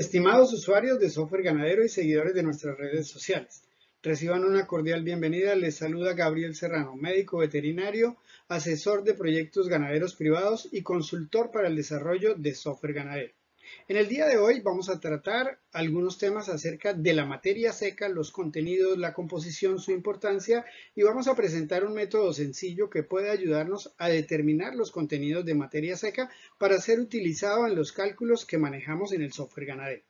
Estimados usuarios de software ganadero y seguidores de nuestras redes sociales, reciban una cordial bienvenida. Les saluda Gabriel Serrano, médico veterinario, asesor de proyectos ganaderos privados y consultor para el desarrollo de software ganadero. En el día de hoy vamos a tratar algunos temas acerca de la materia seca, los contenidos, la composición, su importancia, y vamos a presentar un método sencillo que puede ayudarnos a determinar los contenidos de materia seca para ser utilizado en los cálculos que manejamos en el software ganadero.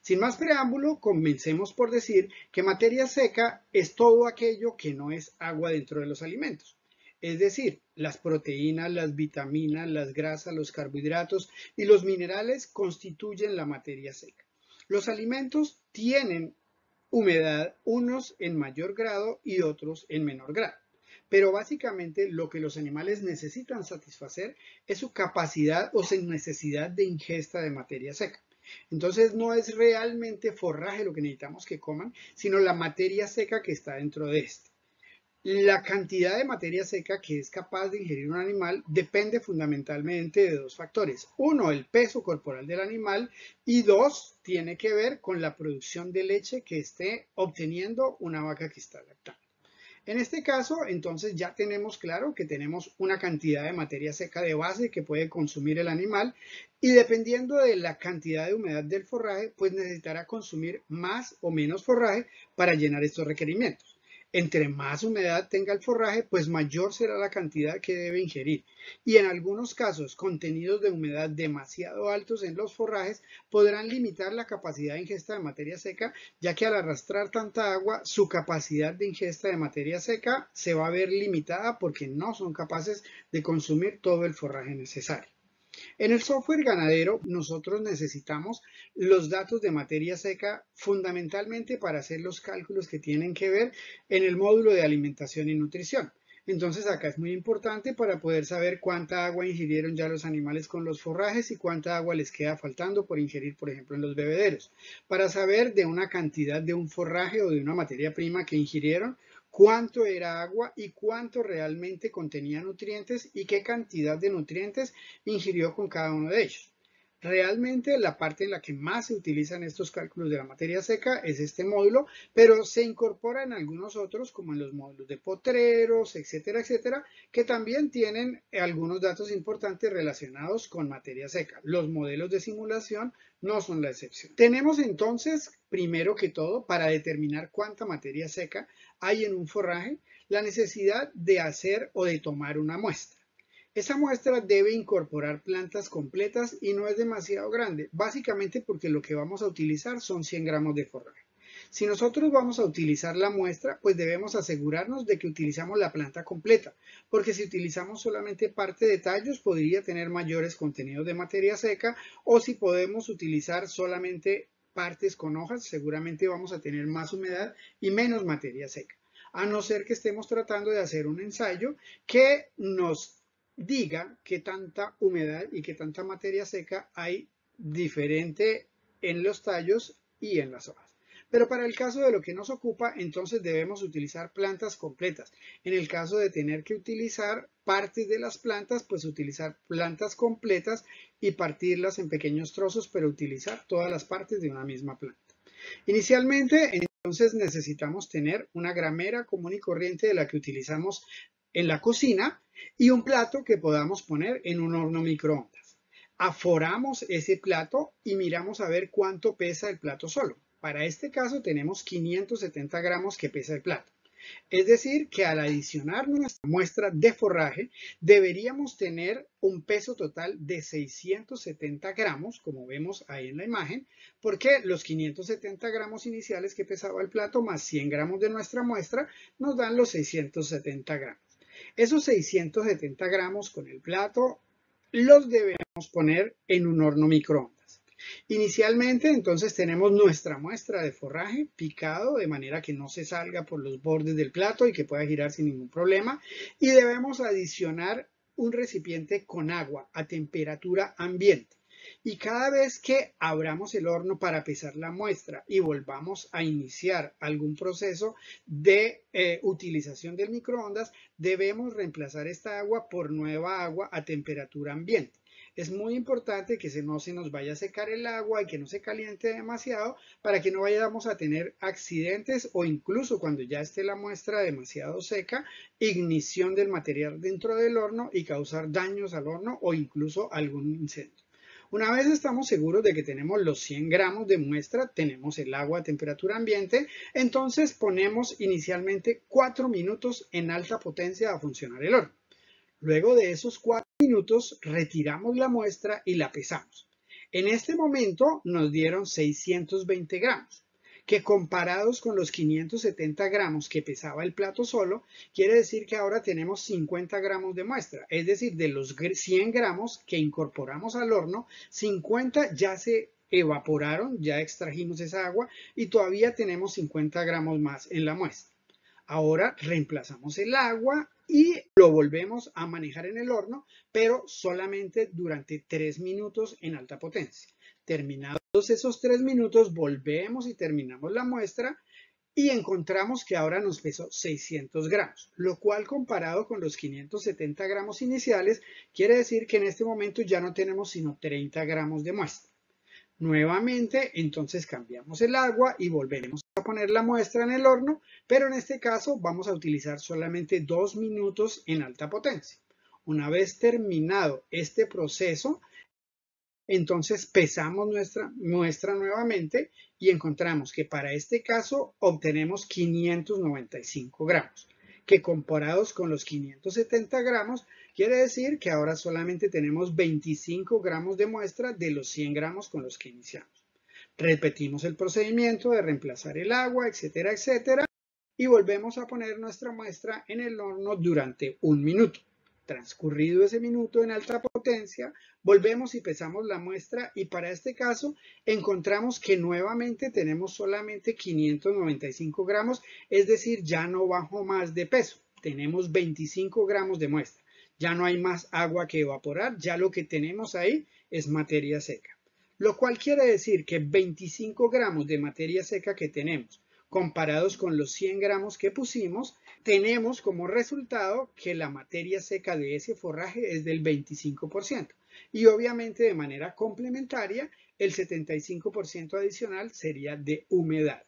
Sin más preámbulo, comencemos por decir que materia seca es todo aquello que no es agua dentro de los alimentos. Es decir, las proteínas, las vitaminas, las grasas, los carbohidratos y los minerales constituyen la materia seca. Los alimentos tienen humedad, unos en mayor grado y otros en menor grado. Pero básicamente lo que los animales necesitan satisfacer es su capacidad o su necesidad de ingesta de materia seca. Entonces no es realmente forraje lo que necesitamos que coman, sino la materia seca que está dentro de este. La cantidad de materia seca que es capaz de ingerir un animal depende fundamentalmente de dos factores. Uno, el peso corporal del animal, y dos, tiene que ver con la producción de leche que esté obteniendo una vaca que está lactando. En este caso, entonces ya tenemos claro que tenemos una cantidad de materia seca de base que puede consumir el animal, y dependiendo de la cantidad de humedad del forraje, pues necesitará consumir más o menos forraje para llenar estos requerimientos. Entre más humedad tenga el forraje, pues mayor será la cantidad que debe ingerir. Y en algunos casos, contenidos de humedad demasiado altos en los forrajes podrán limitar la capacidad de ingesta de materia seca, ya que al arrastrar tanta agua, su capacidad de ingesta de materia seca se va a ver limitada porque no son capaces de consumir todo el forraje necesario. En el software ganadero nosotros necesitamos los datos de materia seca fundamentalmente para hacer los cálculos que tienen que ver en el módulo de alimentación y nutrición. Entonces acá es muy importante para poder saber cuánta agua ingirieron ya los animales con los forrajes y cuánta agua les queda faltando por ingerir, por ejemplo, en los bebederos. Para saber de una cantidad de un forraje o de una materia prima que ingirieron, cuánto era agua y cuánto realmente contenía nutrientes y qué cantidad de nutrientes ingirió con cada uno de ellos. Realmente la parte en la que más se utilizan estos cálculos de la materia seca es este módulo, pero se incorpora en algunos otros, como en los módulos de potreros, etcétera, etcétera, que también tienen algunos datos importantes relacionados con materia seca. Los modelos de simulación no son la excepción. Tenemos entonces, primero que todo, para determinar cuánta materia seca hay en un forraje, la necesidad de hacer o de tomar una muestra. Esa muestra debe incorporar plantas completas y no es demasiado grande, básicamente porque lo que vamos a utilizar son 100 gramos de forraje. Si nosotros vamos a utilizar la muestra, pues debemos asegurarnos de que utilizamos la planta completa, porque si utilizamos solamente parte de tallos podría tener mayores contenidos de materia seca, o si podemos utilizar solamente partes con hojas, seguramente vamos a tener más humedad y menos materia seca, a no ser que estemos tratando de hacer un ensayo que nos diga qué tanta humedad y qué tanta materia seca hay diferente en los tallos y en las hojas. Pero para el caso de lo que nos ocupa, entonces debemos utilizar plantas completas. En el caso de tener que utilizar partes de las plantas, pues utilizar plantas completas y partirlas en pequeños trozos, pero utilizar todas las partes de una misma planta. Inicialmente, entonces necesitamos tener una gramera común y corriente de la que utilizamos en la cocina y un plato que podamos poner en un horno microondas. Aforamos ese plato y miramos a ver cuánto pesa el plato solo. Para este caso tenemos 570 gramos que pesa el plato. Es decir, que al adicionar nuestra muestra de forraje, deberíamos tener un peso total de 670 gramos, como vemos ahí en la imagen, porque los 570 gramos iniciales que pesaba el plato más 100 gramos de nuestra muestra nos dan los 670 gramos. Esos 670 gramos con el plato los debemos poner en un horno microondas. Inicialmente, entonces, tenemos nuestra muestra de forraje picado de manera que no se salga por los bordes del plato y que pueda girar sin ningún problema. Y debemos adicionar un recipiente con agua a temperatura ambiente. Y cada vez que abramos el horno para pesar la muestra y volvamos a iniciar algún proceso de utilización del microondas, debemos reemplazar esta agua por nueva agua a temperatura ambiente. Es muy importante que no se nos vaya a secar el agua y que no se caliente demasiado para que no vayamos a tener accidentes o incluso cuando ya esté la muestra demasiado seca, ignición del material dentro del horno y causar daños al horno o incluso algún incendio. Una vez estamos seguros de que tenemos los 100 gramos de muestra, tenemos el agua a temperatura ambiente, entonces ponemos inicialmente 4 minutos en alta potencia a funcionar el horno. Luego de esos 4 minutos retiramos la muestra y la pesamos. En este momento nos dieron 620 gramos, que comparados con los 570 gramos que pesaba el plato solo, quiere decir que ahora tenemos 50 gramos de muestra. Es decir, de los 100 gramos que incorporamos al horno, 50 ya se evaporaron, ya extrajimos esa agua y todavía tenemos 50 gramos más en la muestra. Ahora reemplazamos el agua y lo volvemos a manejar en el horno, pero solamente durante 3 minutos en alta potencia. Terminados esos 3 minutos, volvemos y terminamos la muestra y encontramos que ahora nos pesó 600 gramos, lo cual comparado con los 570 gramos iniciales, quiere decir que en este momento ya no tenemos sino 30 gramos de muestra. Nuevamente, entonces cambiamos el agua y volveremos a poner la muestra en el horno, pero en este caso vamos a utilizar solamente 2 minutos en alta potencia. Una vez terminado este proceso, entonces pesamos nuestra muestra nuevamente y encontramos que para este caso obtenemos 595 gramos, que comparados con los 570 gramos, quiere decir que ahora solamente tenemos 25 gramos de muestra de los 100 gramos con los que iniciamos. Repetimos el procedimiento de reemplazar el agua, etcétera, etcétera, y volvemos a poner nuestra muestra en el horno durante 1 minuto. Transcurrido ese minuto en alta potencia, volvemos y pesamos la muestra y para este caso encontramos que nuevamente tenemos solamente 595 gramos, es decir, ya no bajó más de peso. Tenemos 25 gramos de muestra. Ya no hay más agua que evaporar, ya lo que tenemos ahí es materia seca. Lo cual quiere decir que 25 gramos de materia seca que tenemos comparados con los 100 gramos que pusimos, tenemos como resultado que la materia seca de ese forraje es del 25%. Y obviamente de manera complementaria, el 75% adicional sería de humedad.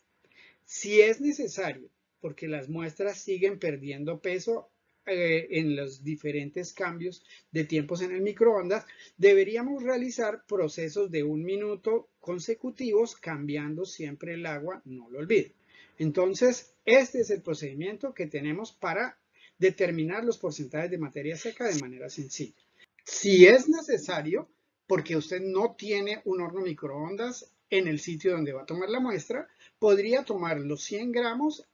Si es necesario, porque las muestras siguen perdiendo peso en los diferentes cambios de tiempos en el microondas, deberíamos realizar procesos de 1 minuto consecutivos cambiando siempre el agua, no lo olviden. Entonces, este es el procedimiento que tenemos para determinar los porcentajes de materia seca de manera sencilla. Si es necesario, porque usted no tiene un horno microondas en el sitio donde va a tomar la muestra, podría tomar los 100 gramos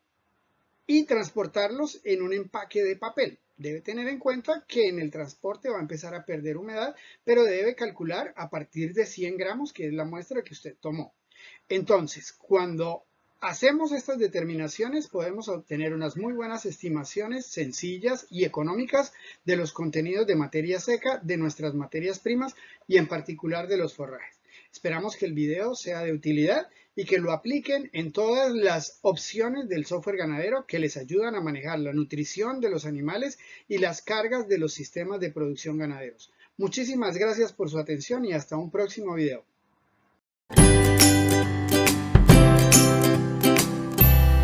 y transportarlos en un empaque de papel. Debe tener en cuenta que en el transporte va a empezar a perder humedad, pero debe calcular a partir de 100 gramos, que es la muestra que usted tomó. Entonces, cuando hacemos estas determinaciones, podemos obtener unas muy buenas estimaciones sencillas y económicas de los contenidos de materia seca de nuestras materias primas y en particular de los forrajes. Esperamos que el video sea de utilidad y que lo apliquen en todas las opciones del software ganadero que les ayudan a manejar la nutrición de los animales y las cargas de los sistemas de producción ganaderos. Muchísimas gracias por su atención y hasta un próximo video.